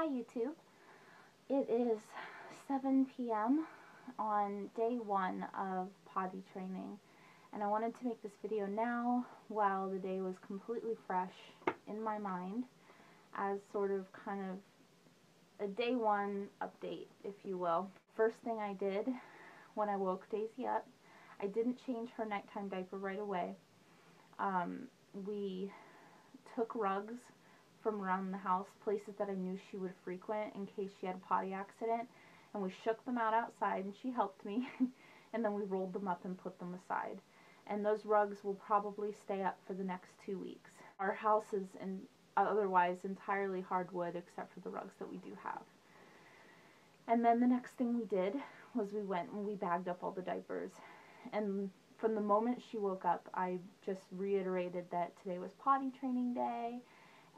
Hi YouTube. It is 7 p.m. on day 1 of potty training, and I wanted to make this video now while the day was completely fresh in my mind as sort of kind of a day 1 update, if you will. First thing I did when I woke Daisy up, I didn't change her nighttime diaper right away. We took rugs from around the house, places that I knew she would frequent in case she had a potty accident, and we shook them out outside, and she helped me, and then we rolled them up and put them aside. And those rugs will probably stay up for the next 2 weeks. Our house is otherwise entirely hardwood except for the rugs that we do have. And then the next thing we did was we went and we bagged up all the diapers. And from the moment she woke up, I just reiterated that today was potty training day,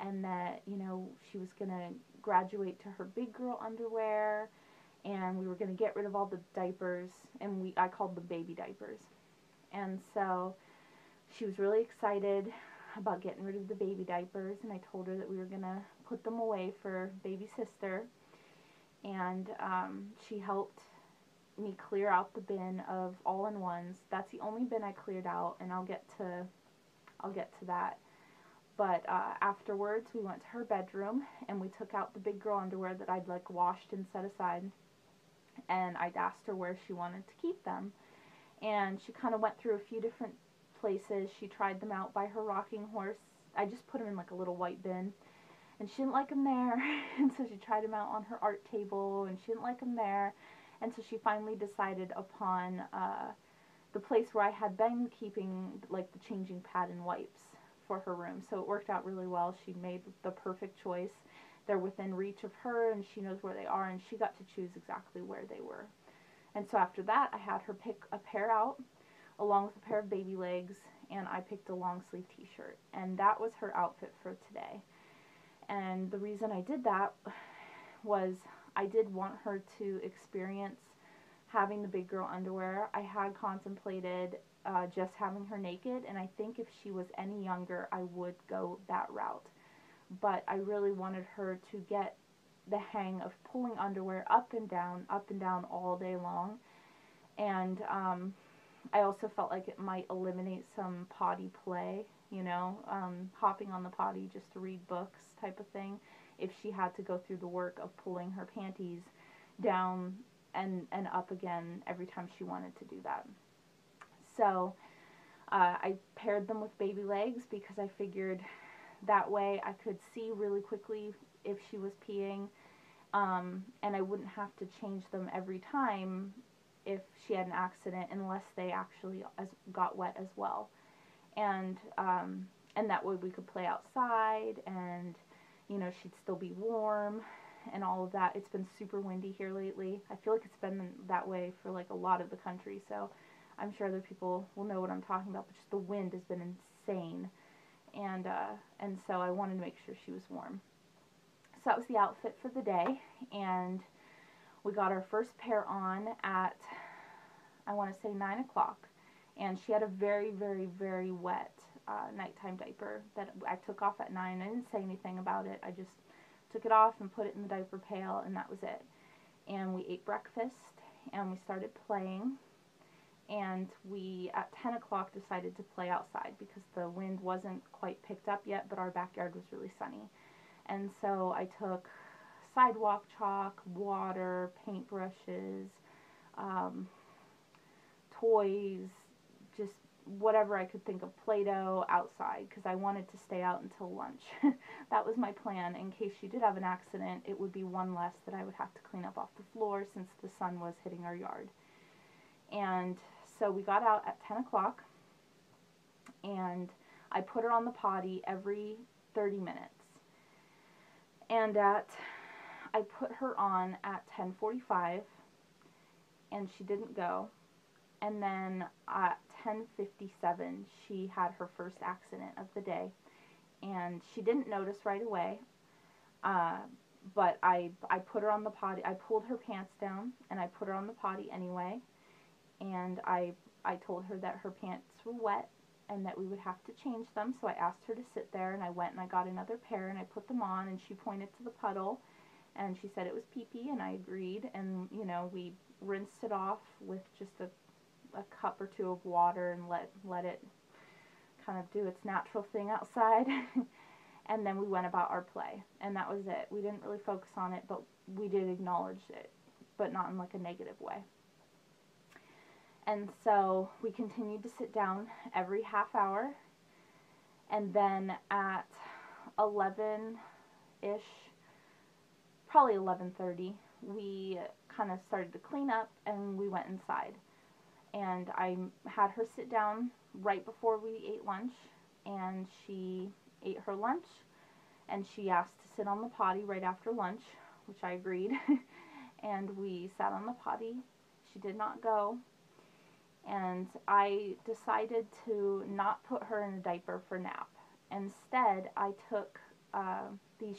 and that, you know, she was going to graduate to her big girl underwear, and we were going to get rid of all the diapers, and I called them baby diapers. And so she was really excited about getting rid of the baby diapers, and I told her that we were going to put them away for baby sister, and she helped me clear out the bin of all-in-ones. That's the only bin I cleared out, and I'll get to that. But afterwards, we went to her bedroom, and we took out the big girl underwear that I'd like washed and set aside, and I'd asked her where she wanted to keep them. And she kind of went through a few different places. She tried them out by her rocking horse. I just put them in like a little white bin, and she didn't like them there. And so she tried them out on her art table, and she didn't like them there. And so she finally decided upon the place where I had been keeping like the changing pad and wipes for her room. So it worked out really well. She made the perfect choice. They're within reach of her, and she knows where they are, and she got to choose exactly where they were. And so after that, I had her pick a pair out along with a pair of baby legs, and I picked a long sleeve t-shirt, and that was her outfit for today. And the reason I did that was I did want her to experience having the big girl underwear. I had contemplated just having her naked, and I think if she was any younger, I would go that route. But I really wanted her to get the hang of pulling underwear up and down all day long. And I also felt like it might eliminate some potty play, you know, hopping on the potty just to read books type of thing, if she had to go through the work of pulling her panties down and up again every time she wanted to do that. So I paired them with baby legs because I figured that way I could see really quickly if she was peeing, and I wouldn't have to change them every time if she had an accident, unless they actually got wet as well. And that way we could play outside, and, you know, she'd still be warm and all of that. It's been super windy here lately. I feel like it's been that way for like a lot of the country, so I'm sure other people will know what I'm talking about, but just the wind has been insane. And so I wanted to make sure she was warm. So that was the outfit for the day, and we got our first pair on at, I want to say 9 o'clock, and she had a very, very, very wet nighttime diaper that I took off at 9. I didn't say anything about it. I just took it off and put it in the diaper pail, and that was it. And we ate breakfast, and we started playing, and we, at 10 o'clock, decided to play outside because the wind wasn't quite picked up yet, but our backyard was really sunny. And so I took sidewalk chalk, water, paintbrushes, toys, just whatever I could think of, Play-Doh, outside, because I wanted to stay out until lunch. That was my plan. In case she did have an accident, it would be one less that I would have to clean up off the floor since the sun was hitting our yard. And so we got out at 10 o'clock, and I put her on the potty every 30 minutes. And I put her on at 10:45, and she didn't go. And then at 10:57, she had her first accident of the day, and she didn't notice right away. But I put her on the potty. I pulled her pants down, and I put her on the potty anyway. And I told her that her pants were wet and that we would have to change them, so I asked her to sit there, and I went and I got another pair, and I put them on, and she pointed to the puddle, And she said it was pee-pee, and I agreed. And, you know, we rinsed it off with just a cup or two of water and let it kind of do its natural thing outside. And then we went about our play. And that was it. We didn't really focus on it, but we did acknowledge it, but not in like a negative way. And so we continued to sit down every half hour. And then at 11-ish, probably 11:30, we kind of started to clean up and we went inside. And I had her sit down right before we ate lunch, and she ate her lunch, and she asked to sit on the potty right after lunch, which I agreed. And we sat on the potty. She did not go. And I decided to not put her in a diaper for nap. Instead, I took these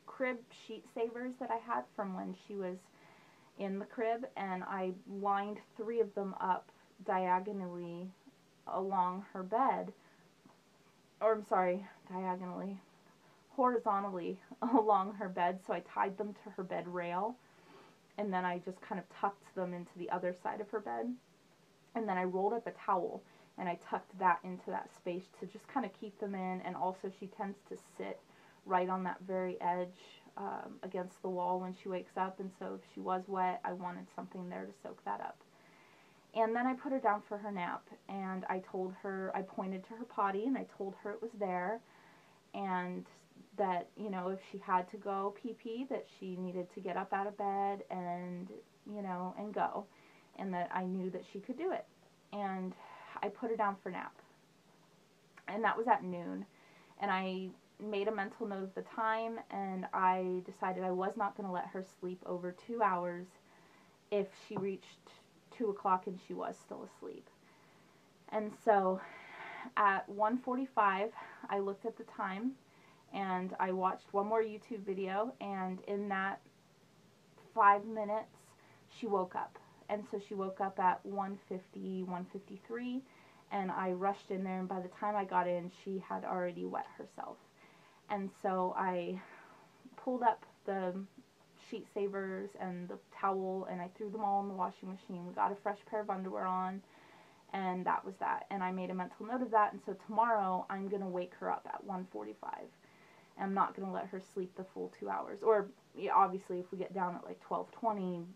crib sheet savers that I had from when she was in the crib, and I lined 3 of them up diagonally along her bed, or I'm sorry, horizontally along her bed. So I tied them to her bed rail, and then I just kind of tucked them into the other side of her bed. And then I rolled up a towel and I tucked that into that space to just kind of keep them in. And also she tends to sit right on that very edge against the wall when she wakes up. And so if she was wet, I wanted something there to soak that up. And then I put her down for her nap, and I told her, I pointed to her potty and I told her it was there, and that, you know, if she had to go pee-pee, that she needed to get up out of bed and, you know, and go. And that I knew that she could do it. And I put her down for nap. And that was at noon. And I made a mental note of the time, and I decided I was not going to let her sleep over 2 hours if she reached 2 o'clock and she was still asleep. And so at 1:45, I looked at the time, and I watched one more YouTube video, and in that 5 minutes, she woke up. And so she woke up at 1:50, 1:53, and I rushed in there, and by the time I got in, she had already wet herself. And so I pulled up the sheet savers and the towel, and I threw them all in the washing machine. We got a fresh pair of underwear on, and that was that. And I made a mental note of that, and so tomorrow I'm going to wake her up at 1:45. I'm not going to let her sleep the full 2 hours. Or, yeah, obviously, if we get down at like 12:20,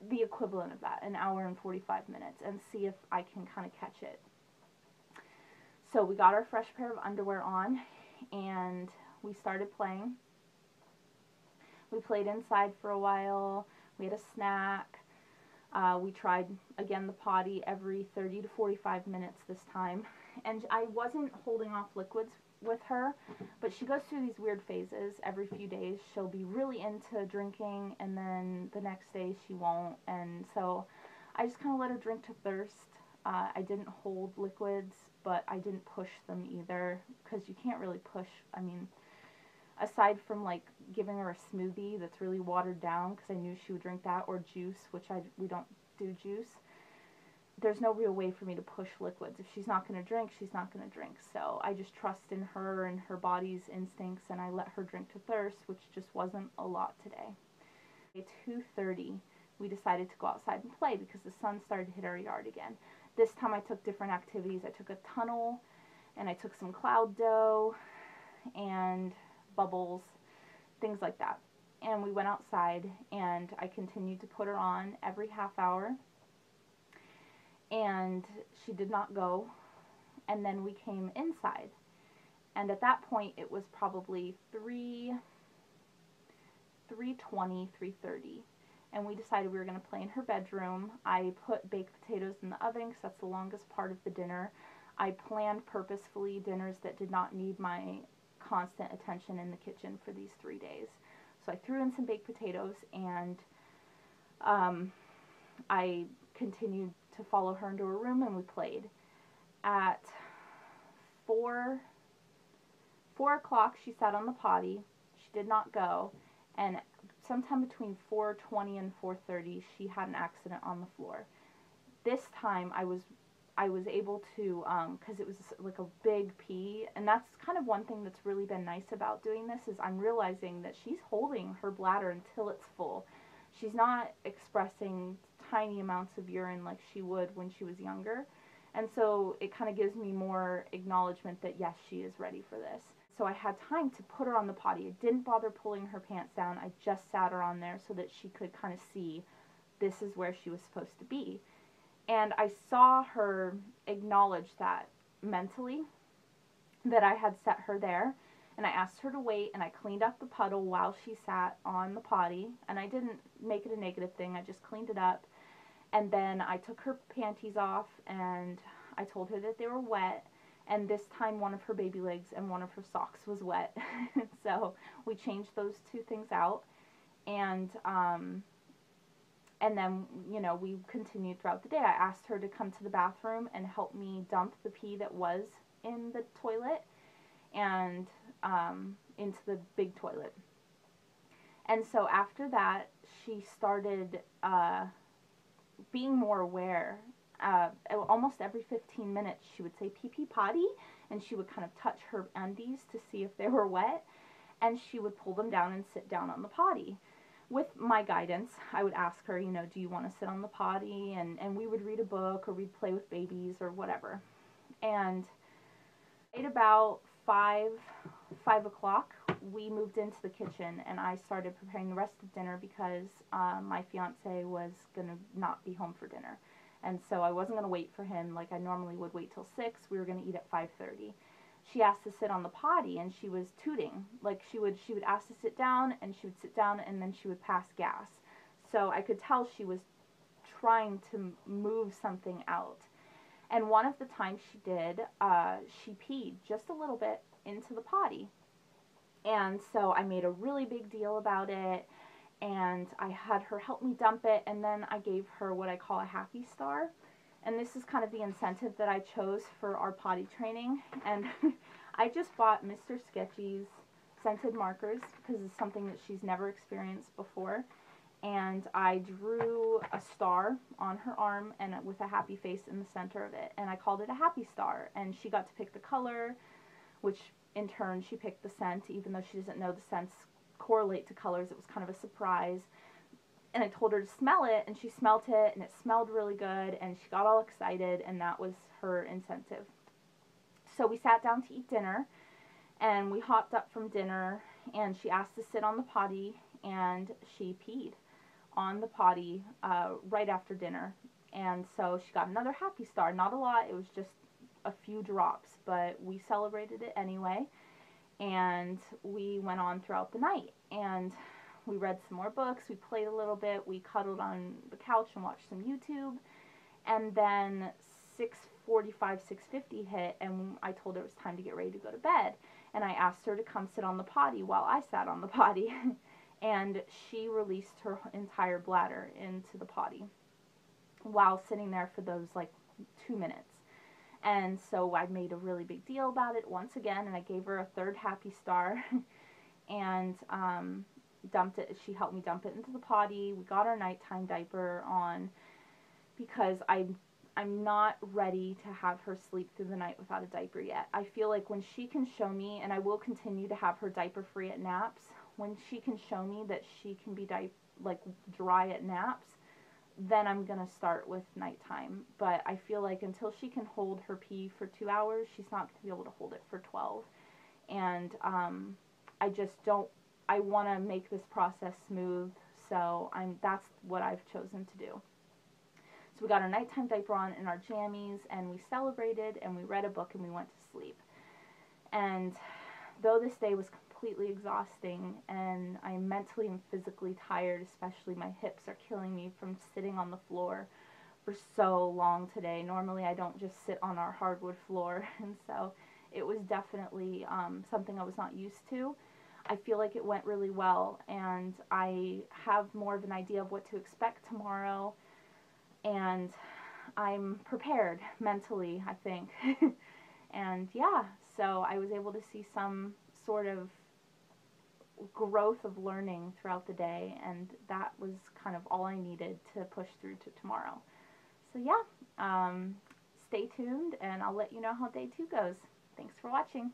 the equivalent of that, an hour and 45 minutes, and see if I can kind of catch it. So we got our fresh pair of underwear on, and we started playing. We played inside for a while. We had a snack. We tried, again, the potty every 30 to 45 minutes this time. And I wasn't holding off liquids with her, but she goes through these weird phases every few days. She'll be really into drinking, and then the next day she won't. And so I just kind of let her drink to thirst. I didn't hold liquids, but I didn't push them either, because you can't really push. I mean, aside from like giving her a smoothie that's really watered down, because I knew she would drink that, or juice, which we don't do juice, there's no real way for me to push liquids. If she's not going to drink, she's not going to drink. So I just trust in her and her body's instincts, and I let her drink to thirst, which just wasn't a lot today. At 2:30, we decided to go outside and play because the sun started to hit our yard again. This time I took different activities. I took a tunnel, and I took some cloud dough and bubbles, things like that. And we went outside, and I continued to put her on every half hour. And she did not go. And then we came inside. And at that point, it was probably 3:20, 3:30. And we decided we were going to play in her bedroom. I put baked potatoes in the oven because that's the longest part of the dinner. I planned purposefully dinners that did not need my constant attention in the kitchen for these 3 days. So I threw in some baked potatoes, and I continued to follow her into her room, and we played. At 4 o'clock, she sat on the potty. She did not go, and sometime between 4:20 and 4:30, she had an accident on the floor. This time, I was I was able to, because it was like a big pee, and that's kind of one thing that's really been nice about doing this is I'm realizing that she's holding her bladder until it's full. She's not expressing tiny amounts of urine like she would when she was younger. And so it kind of gives me more acknowledgement that yes, she is ready for this. So I had time to put her on the potty. I didn't bother pulling her pants down. I just sat her on there so that she could kind of see this is where she was supposed to be. And I saw her acknowledge that mentally, that I had set her there. And I asked her to wait, and I cleaned up the puddle while she sat on the potty. And I didn't make it a negative thing. I just cleaned it up. And then I took her panties off, and I told her that they were wet. And this time one of her baby legs and one of her socks was wet. So we changed those two things out. And then, you know, we continued throughout the day. I asked her to come to the bathroom and help me dump the pee that was in the toilet and into the big toilet. And so after that, she started being more aware. Almost every 15 minutes, she would say pee pee potty, and she would kind of touch her undies to see if they were wet, and she would pull them down and sit down on the potty. With my guidance, I would ask her, you know, do you want to sit on the potty? And we would read a book, or we'd play with babies, or whatever. And at about 5 o'clock, we moved into the kitchen, and I started preparing the rest of dinner because my fiance was going to not be home for dinner. And so I wasn't going to wait for him like I normally would wait till 6. We were going to eat at 5:30. She asked to sit on the potty, and she was tooting. Like she would ask to sit down, and she would sit down, and then she would pass gas. So I could tell she was trying to move something out. And one of the times she did, she peed just a little bit into the potty. And so I made a really big deal about it, and I had her help me dump it, and then I gave her what I call a happy star. And this is kind of the incentive that I chose for our potty training. And I just bought Mr. Sketchy's scented markers because it's something that she's never experienced before. And I drew a star on her arm and with a happy face in the center of it. And I called it a happy star. And she got to pick the color, which in turn she picked the scent, even though she doesn't know the scents correlate to colors. It was kind of a surprise. And I told her to smell it, and she smelt it, and it smelled really good, and she got all excited, and that was her incentive. So we sat down to eat dinner, and we hopped up from dinner, and she asked to sit on the potty, and she peed on the potty right after dinner. And so she got another happy star. Not a lot, it was just a few drops, but we celebrated it anyway, and we went on throughout the night. And we read some more books, we played a little bit, we cuddled on the couch and watched some YouTube, and then 6:45, 6:50 hit, and I told her it was time to get ready to go to bed, and I asked her to come sit on the potty while I sat on the potty, and she released her entire bladder into the potty while sitting there for those like 2 minutes. And so I made a really big deal about it once again, and I gave her a third happy star, and dumped it. She helped me dump it into the potty. We got our nighttime diaper on because I'm not ready to have her sleep through the night without a diaper yet. I feel like when she can show me, and I will continue to have her diaper free at naps, when she can show me that she can be dry at naps, then I'm gonna start with nighttime. But I feel like until she can hold her pee for 2 hours, she's not gonna be able to hold it for 12. And I just don't. I want to make this process smooth, so that's what I've chosen to do. So we got our nighttime diaper on in our jammies, and we celebrated, and we read a book, and we went to sleep. And though this day was completely exhausting, and I'm mentally and physically tired, especially my hips are killing me from sitting on the floor for so long today. Normally I don't just sit on our hardwood floor, and so it was definitely something I was not used to. I feel like it went really well, and I have more of an idea of what to expect tomorrow, and I'm prepared mentally, I think. And yeah, so I was able to see some sort of growth of learning throughout the day, and that was kind of all I needed to push through to tomorrow. So yeah, stay tuned, and I'll let you know how day 2 goes. Thanks for watching.